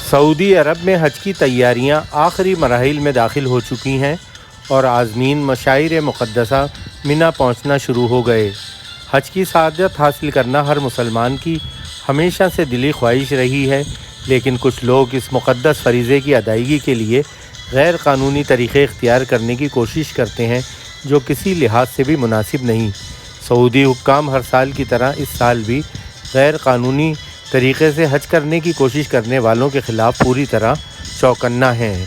سعودی عرب میں حج کی تیاریاں آخری مراحل میں داخل ہو چکی ہیں اور عازمین مشاعر مقدسہ منی پہنچنا شروع ہو گئے۔ حج کی سعادت حاصل کرنا ہر مسلمان کی ہمیشہ سے دلی خواہش رہی ہے، لیکن کچھ لوگ اس مقدس فریضے کی ادائیگی کے لیے غیر قانونی طریقے اختیار کرنے کی کوشش کرتے ہیں، جو کسی لحاظ سے بھی مناسب نہیں۔ سعودی حکام ہر سال کی طرح اس سال بھی غیر قانونی طریقے سے حج کرنے کی کوشش کرنے والوں کے خلاف پوری طرح چوکنا ہیں۔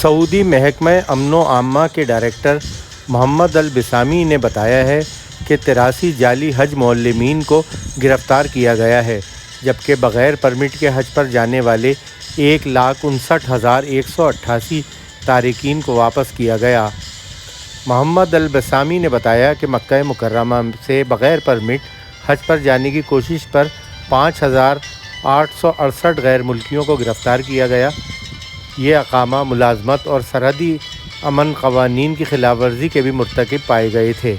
سعودی محکمہ امن و عامہ کے ڈائریکٹر محمد البسامی نے بتایا ہے کہ 83 جعلی حج معلمین کو گرفتار کیا گیا ہے، جبکہ بغیر پرمٹ کے حج پر جانے والے 1,59,188 تارکین کو واپس کیا گیا۔ محمد البسامی نے بتایا کہ مکہ مکرمہ سے بغیر پرمٹ حج پر جانے کی کوشش پر 5,868 غیر ملکیوں کو گرفتار کیا گیا۔ یہ اقامہ ملازمت اور سرحدی امن قوانین کی خلاف ورزی کے بھی مرتکب پائے گئے تھے۔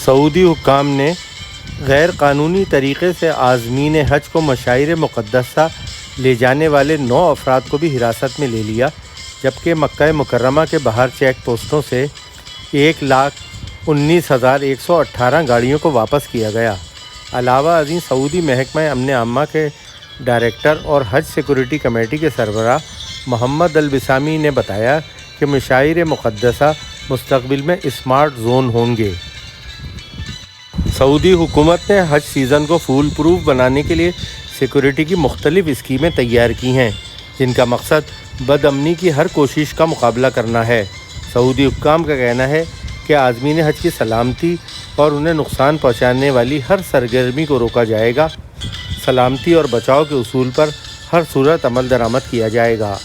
سعودی حکام نے غیر قانونی طریقے سے عازمین حج کو مشاعر مقدسہ لے جانے والے 9 افراد کو بھی حراست میں لے لیا، جبکہ مکہ مکرمہ کے باہر چیک پوسٹوں سے 1,19,118 گاڑیوں کو واپس کیا گیا۔ علاوہ ازیں سعودی محکمہ امن عامہ کے ڈائریکٹر اور حج سیکورٹی کمیٹی کے سربراہ محمد البسامی نے بتایا کہ مشاعر مقدسہ مستقبل میں اسمارٹ زون ہوں گے۔ سعودی حکومت نے حج سیزن کو فول پروف بنانے کے لیے سیکورٹی کی مختلف اسکیمیں تیار کی ہیں، جن کا مقصد بد امنی کی ہر کوشش کا مقابلہ کرنا ہے۔ سعودی حکام کا کہنا ہے کہ عازمین حج کی سلامتی اور انہیں نقصان پہنچانے والی ہر سرگرمی کو روکا جائے گا۔ سلامتی اور بچاؤ کے اصول پر ہر صورت عمل درآمد کیا جائے گا۔